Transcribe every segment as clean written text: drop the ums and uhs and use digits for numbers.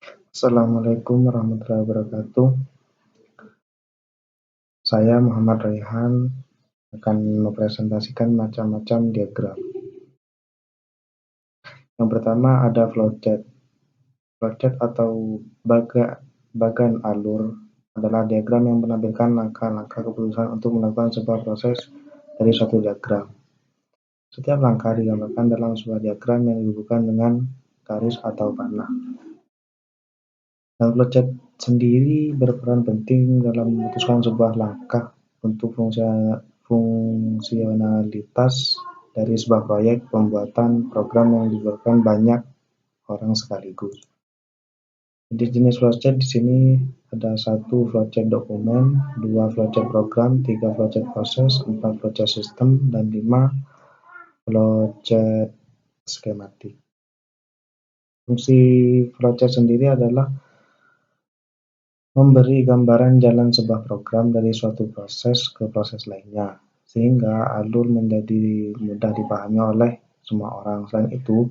Assalamualaikum warahmatullahi wabarakatuh. Saya Muhammad Raihan akan mempresentasikan macam-macam diagram. Yang pertama ada flowchart. Flowchart atau bagan alur adalah diagram yang menampilkan langkah-langkah keputusan untuk melakukan sebuah proses dari suatu diagram. Setiap langkah digambarkan dalam sebuah diagram yang dihubungkan dengan garis atau panah. Dan flowchart sendiri berperan penting dalam memutuskan sebuah langkah untuk fungsionalitas dari sebuah proyek pembuatan program yang dibutuhkan banyak orang sekaligus. Jenis flowchart di sini ada 1 flowchart dokumen, 2 flowchart program, 3 flowchart proses, 4 flowchart sistem, dan 5 flowchart skematik. Fungsi flowchart sendiri adalah memberi gambaran jalan sebuah program dari suatu proses ke proses lainnya, sehingga alur menjadi mudah dipahami oleh semua orang. Selain itu,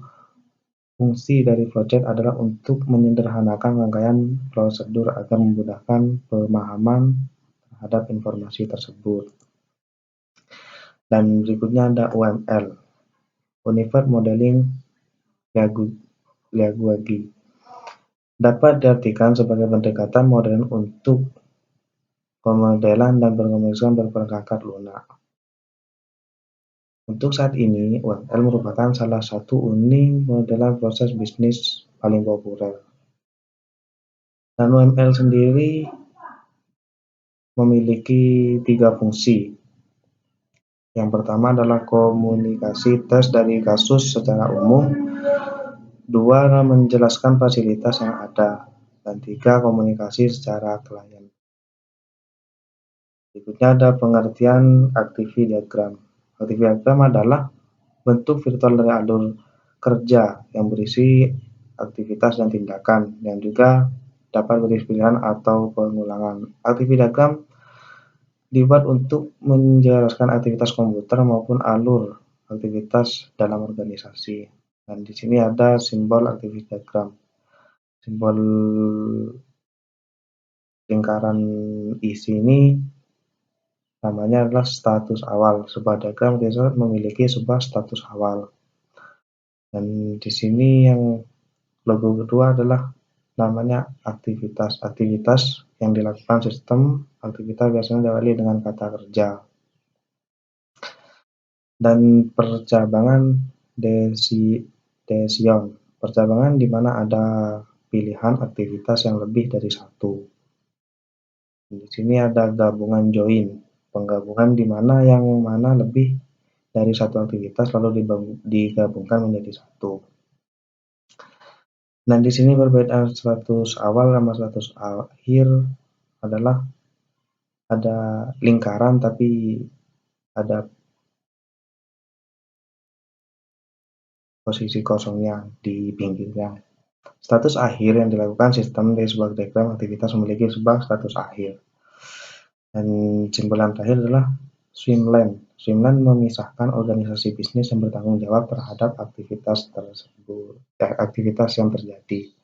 fungsi dari flowchart adalah untuk menyederhanakan rangkaian prosedur agar memudahkan pemahaman terhadap informasi tersebut. Dan berikutnya ada UML, Unified Modeling Language. Dapat diartikan sebagai pendekatan modern untuk pemodelan dan pengoperasian berperangkat lunak. Untuk saat ini, UML merupakan salah satu unit modelan proses bisnis paling populer. Dan UML sendiri memiliki 3 fungsi. Yang pertama adalah komunikasi tes dari kasus secara umum, 2 menjelaskan fasilitas yang ada, dan 3 komunikasi secara klien. Berikutnya ada pengertian aktivitas diagram. Aktivitas diagram adalah bentuk virtual dari alur kerja yang berisi aktivitas dan tindakan yang juga dapat berisi pilihan atau pengulangan. Aktivitas diagram dibuat untuk menjelaskan aktivitas komputer maupun alur aktivitas dalam organisasi. Dan di sini ada simbol aktivitas diagram. Simbol lingkaran isi ini namanya adalah status awal. Sebuah diagram tersebut memiliki sebuah status awal. Dan di sini yang logo kedua adalah namanya aktivitas. Aktivitas yang dilakukan sistem, aktivitas biasanya diawali dengan kata kerja. Dan percabangan decision. Percabangan di mana ada pilihan aktivitas yang lebih dari satu. Di sini ada gabungan join. Penggabungan di mana yang mana lebih dari satu aktivitas lalu digabungkan menjadi satu. Dan di sini perbedaan status awal sama status akhir adalah ada lingkaran tapi ada posisi kosongnya di pinggirnya. Status akhir yang dilakukan sistem dari sebuah diagram aktivitas memiliki sebuah status akhir. Dan simpulan terakhir adalah swimlane. Swimlane memisahkan organisasi bisnis yang bertanggung jawab terhadap aktivitas tersebut, aktivitas yang terjadi.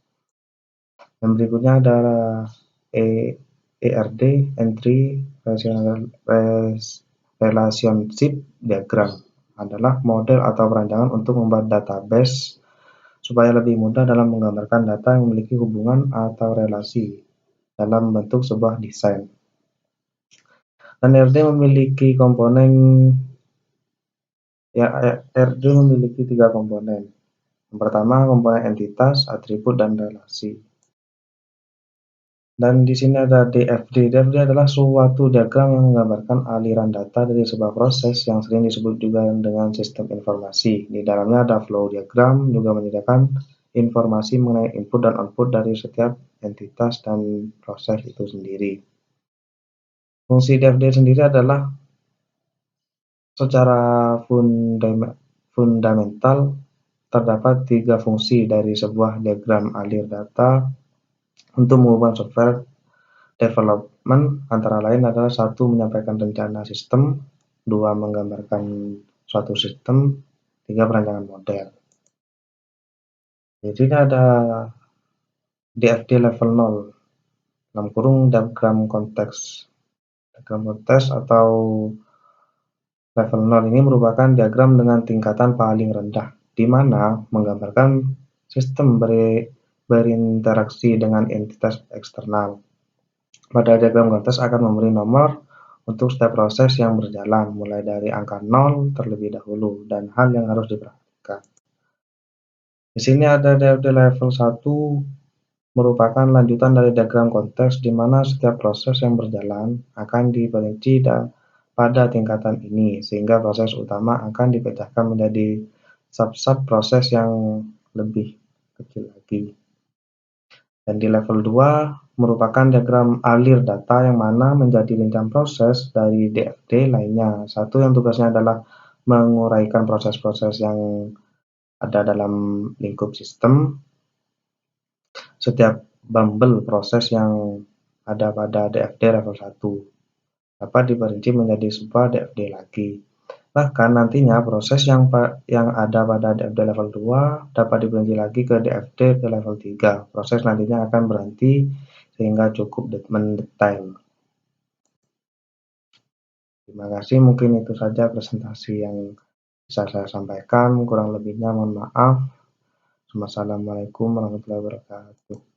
Dan berikutnya ada ERD, Entry Relationship Diagram, adalah model atau perancangan untuk membuat database supaya lebih mudah dalam menggambarkan data yang memiliki hubungan atau relasi dalam bentuk sebuah desain. Dan RD memiliki komponen RD memiliki 3 komponen. Yang pertama komponen entitas, atribut, dan relasi. Dan di sini ada DFD. DFD adalah suatu diagram yang menggambarkan aliran data dari sebuah proses yang sering disebut juga dengan sistem informasi. Di dalamnya ada flow diagram, juga menyediakan informasi mengenai input dan output dari setiap entitas dan proses itu sendiri. Fungsi DFD sendiri adalah secara fundamental terdapat 3 fungsi dari sebuah diagram alir data untuk menghubungkan software development, antara lain adalah 1. Menyampaikan rencana sistem, 2. Menggambarkan suatu sistem, 3. Perancangan model. Jadi ada DFD level 0 dalam kurung diagram konteks. Diagram konteks atau level 0 ini merupakan diagram dengan tingkatan paling rendah, di mana menggambarkan sistem berinteraksi dengan entitas eksternal. Pada diagram konteks akan memberi nomor untuk setiap proses yang berjalan, mulai dari angka 0 terlebih dahulu, dan hal yang harus diperhatikan. Di sini ada DFD level 1 merupakan lanjutan dari diagram konteks di mana setiap proses yang berjalan akan diperinci pada tingkatan ini, sehingga proses utama akan dipecahkan menjadi sub-sub proses yang lebih kecil lagi. Dan di level 2 merupakan diagram alir data yang mana menjadi rincian proses dari DFD lainnya. Satu yang tugasnya adalah menguraikan proses-proses yang ada dalam lingkup sistem. Setiap bundle proses yang ada pada DFD level 1 dapat diperinci menjadi sebuah DFD lagi. Bahkan nantinya proses yang ada pada DFD level 2 dapat diperinci lagi ke DFD ke level 3. Proses nantinya akan berhenti sehingga cukup mendetail. Terima kasih, mungkin itu saja presentasi yang bisa saya sampaikan. Kurang lebihnya mohon maaf. Wassalamualaikum warahmatullahi wabarakatuh.